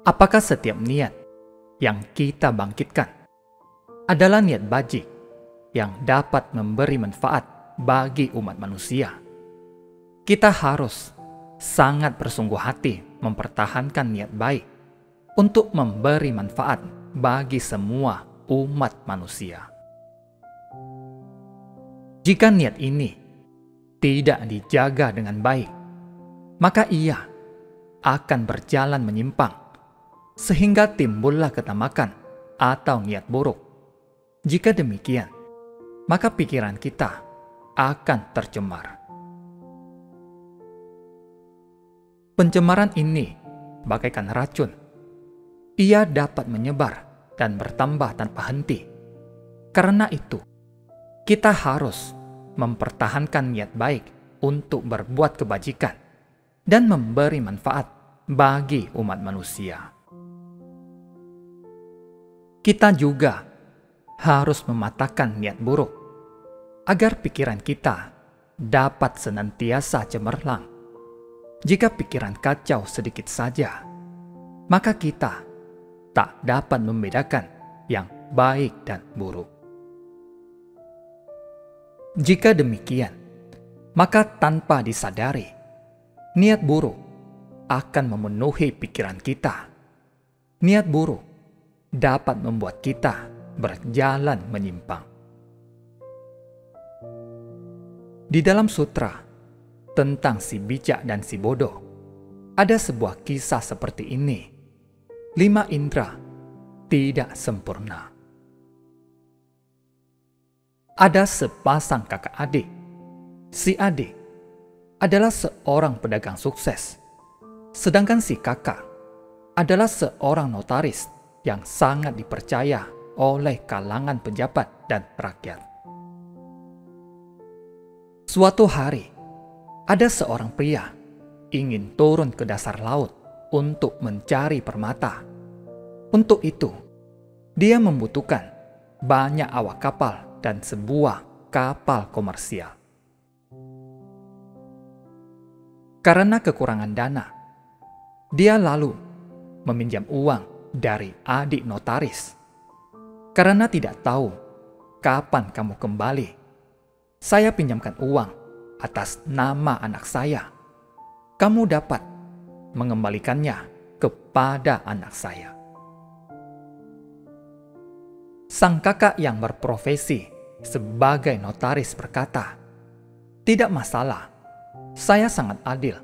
Apakah setiap niat yang kita bangkitkan adalah niat baik yang dapat memberi manfaat bagi umat manusia? Kita harus sangat bersungguh hati mempertahankan niat baik untuk memberi manfaat bagi semua umat manusia. Jika niat ini tidak dijaga dengan baik, maka ia akan berjalan menyimpang sehingga timbullah ketamakan atau niat buruk. Jika demikian, maka pikiran kita akan tercemar. Pencemaran ini bagaikan racun. Ia dapat menyebar dan bertambah tanpa henti. Karena itu, kita harus mempertahankan niat baik untuk berbuat kebajikan dan memberi manfaat bagi umat manusia. Kita juga harus mematahkan niat buruk agar pikiran kita dapat senantiasa cemerlang. Jika pikiran kacau sedikit saja, maka kita tak dapat membedakan yang baik dan buruk. Jika demikian, maka tanpa disadari, niat buruk akan memenuhi pikiran kita. Niat buruk dapat membuat kita berjalan menyimpang. Di dalam sutra tentang si bijak dan si bodoh, ada sebuah kisah seperti ini. 5 indera tidak sempurna. Ada sepasang kakak adik. Si adik adalah seorang pedagang sukses, sedangkan si kakak adalah seorang notaris yang sangat dipercaya oleh kalangan pejabat dan rakyat. Suatu hari, ada seorang pria ingin turun ke dasar laut untuk mencari permata. Untuk itu, dia membutuhkan banyak awak kapal dan sebuah kapal komersial. Karena kekurangan dana, dia lalu meminjam uang dari adik notaris. Karena tidak tahu kapan kamu kembali, saya pinjamkan uang atas nama anak saya. Kamu dapat mengembalikannya kepada anak saya. Sang kakak yang berprofesi sebagai notaris berkata, "Tidak masalah, saya sangat adil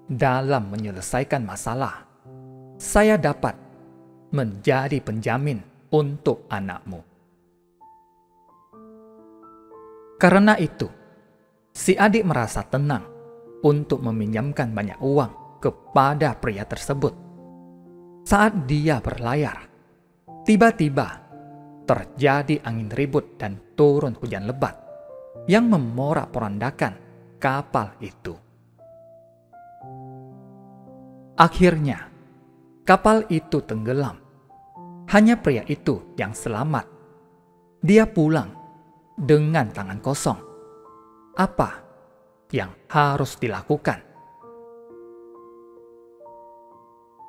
dalam menyelesaikan masalah. Saya dapat menjadi penjamin untuk anakmu." Karena itu, si adik merasa tenang untuk meminjamkan banyak uang kepada pria tersebut. Saat dia berlayar, tiba-tiba terjadi angin ribut dan turun hujan lebat yang memorak-porandakan kapal itu. Akhirnya, kapal itu tenggelam. Hanya pria itu yang selamat. Dia pulang dengan tangan kosong. Apa yang harus dilakukan?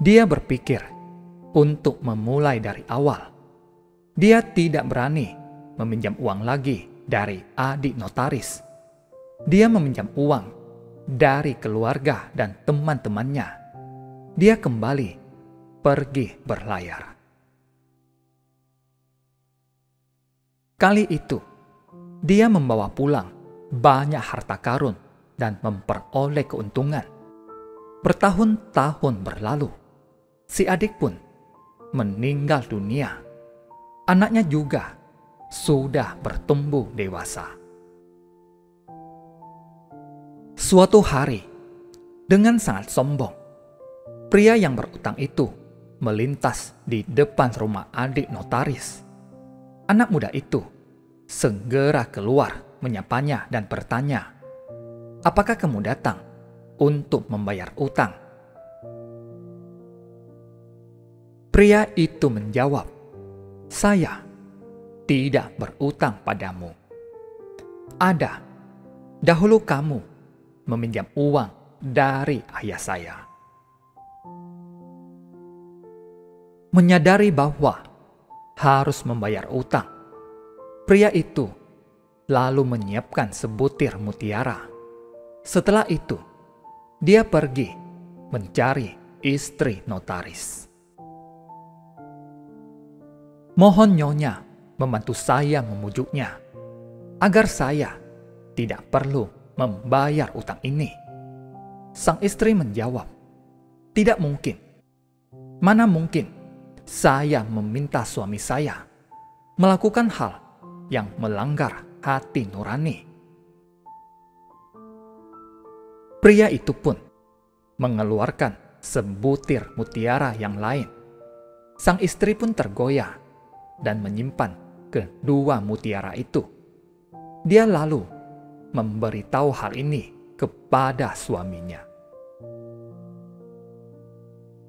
Dia berpikir untuk memulai dari awal. Dia tidak berani meminjam uang lagi dari adik notaris. Dia meminjam uang dari keluarga dan teman-temannya. Dia kembali pergi berlayar. Kali itu, dia membawa pulang banyak harta karun dan memperoleh keuntungan. Bertahun-tahun berlalu, si adik pun meninggal dunia. Anaknya juga sudah bertumbuh dewasa. Suatu hari, dengan sangat sombong, pria yang berutang itu melintas di depan rumah adik notaris. Anak muda itu segera keluar menyapanya dan bertanya, "Apakah kamu datang untuk membayar utang?" Pria itu menjawab, "Saya tidak berutang padamu. Ada, dahulu kamu meminjam uang dari ayah saya. Menyadari bahwa harus membayar utang, pria itu lalu menyiapkan sebutir mutiara. Setelah itu, dia pergi mencari istri notaris. Mohon nyonya membantu saya memujuknya agar saya tidak perlu membayar utang ini. Sang istri menjawab, "Tidak mungkin. Mana mungkin saya meminta suami saya melakukan hal yang melanggar hati nurani." Pria itu pun mengeluarkan sebutir mutiara yang lain. Sang istri pun tergoyah dan menyimpan kedua mutiara itu. Dia lalu memberitahu hal ini kepada suaminya.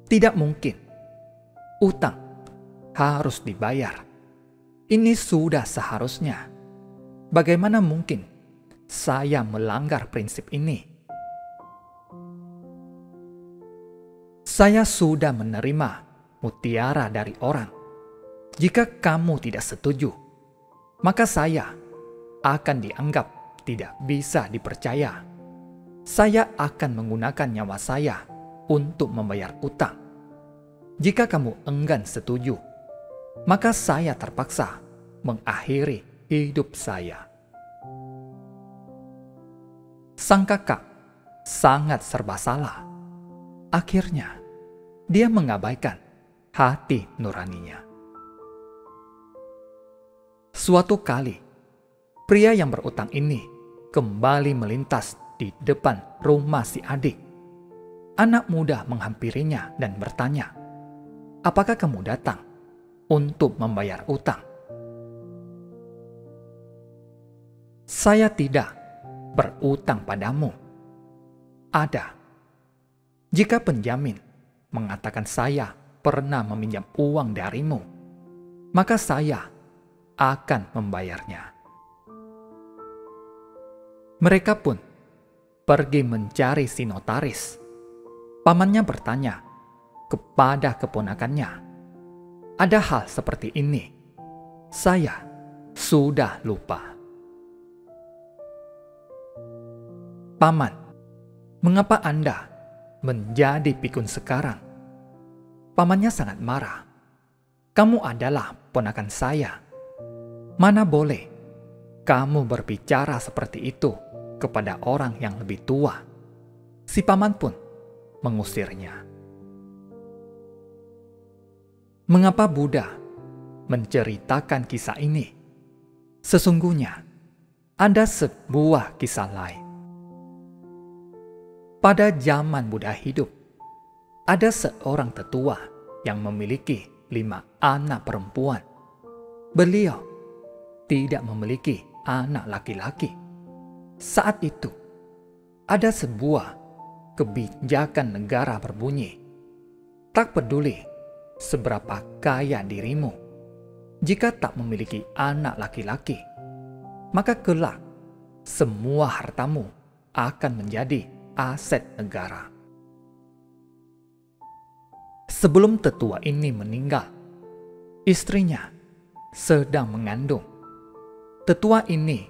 Tidak mungkin. Utang harus dibayar. Ini sudah seharusnya. Bagaimana mungkin saya melanggar prinsip ini? Saya sudah menerima mutiara dari orang. Jika kamu tidak setuju, maka saya akan dianggap tidak bisa dipercaya. Saya akan menggunakan nyawa saya untuk membayar utang. Jika kamu enggan setuju, maka saya terpaksa mengakhiri hidup saya. Sang kakak sangat serba salah. Akhirnya, dia mengabaikan hati nuraninya. Suatu kali, pria yang berutang ini kembali melintas di depan rumah si adik. Anak muda menghampirinya dan bertanya, "Apakah kamu datang untuk membayar utang?" "Saya tidak berutang padamu." "Ada. Jika penjamin mengatakan saya pernah meminjam uang darimu, maka saya akan membayarnya." Mereka pun pergi mencari si notaris. Pamannya bertanya kepada keponakannya, "Ada hal seperti ini. Saya sudah lupa." "Paman, mengapa Anda menjadi pikun sekarang?" Pamannya sangat marah. "Kamu adalah ponakan saya. Mana boleh kamu berbicara seperti itu kepada orang yang lebih tua." Si paman pun mengusirnya. Mengapa Buddha menceritakan kisah ini? Sesungguhnya ada sebuah kisah lain. Pada zaman Buddha hidup, ada seorang tetua yang memiliki 5 anak perempuan. Beliau tidak memiliki anak laki-laki. Saat itu, ada sebuah kebijakan negara berbunyi, "Tak peduli seberapa kaya dirimu, jika tak memiliki anak laki-laki, maka kelak semua hartamu akan menjadi aset negara." Sebelum tetua ini meninggal, istrinya sedang mengandung. Tetua ini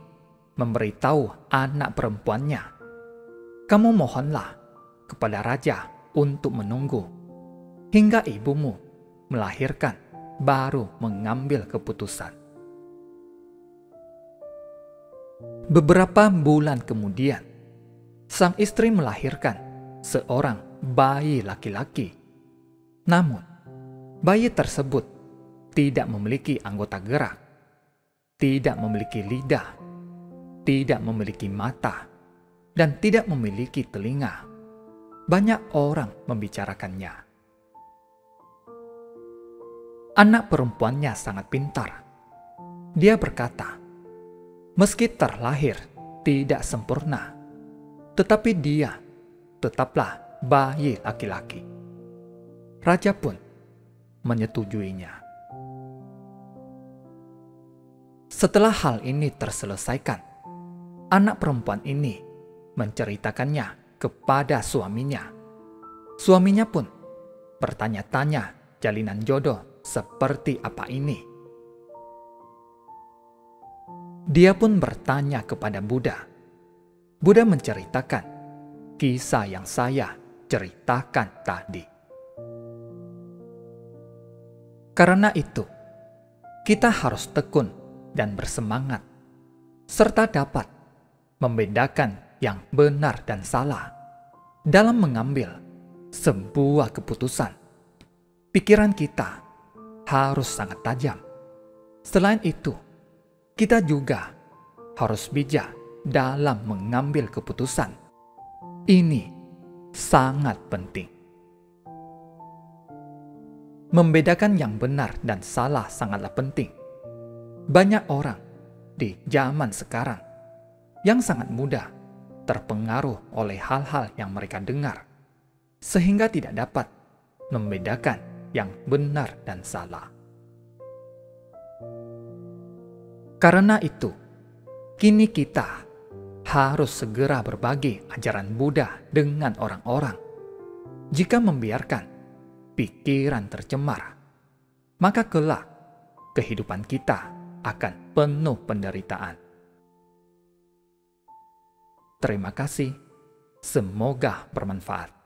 memberitahu anak perempuannya, "Kamu mohonlah kepada raja untuk menunggu hingga ibumu melahirkan, baru mengambil keputusan." Beberapa bulan kemudian, sang istri melahirkan seorang bayi laki-laki. Namun, bayi tersebut tidak memiliki anggota gerak, tidak memiliki lidah, tidak memiliki mata, dan tidak memiliki telinga. Banyak orang membicarakannya. Anak perempuannya sangat pintar. Dia berkata, "Meski terlahir tidak sempurna, tetapi dia tetaplah bayi laki-laki." Raja pun menyetujuinya. Setelah hal ini terselesaikan, anak perempuan ini menceritakannya kepada suaminya. Suaminya pun bertanya-tanya jalinan jodoh seperti apa ini. Dia pun bertanya kepada Buddha. Buddha menceritakan kisah yang saya ceritakan tadi. Karena itu, kita harus tekun dan bersemangat, serta dapat membedakan yang benar dan salah dalam mengambil sebuah keputusan. Pikiran kita harus sangat tajam. Selain itu, kita juga harus bijak dalam mengambil keputusan. Ini sangat penting. Membedakan yang benar dan salah sangatlah penting. Banyak orang di zaman sekarang yang sangat mudah terpengaruh oleh hal-hal yang mereka dengar, sehingga tidak dapat membedakan yang benar dan salah. Karena itu, kini kita harus segera berbagi ajaran Buddha dengan orang-orang. Jika membiarkan pikiran tercemar, maka kelak kehidupan kita akan penuh penderitaan. Terima kasih, semoga bermanfaat.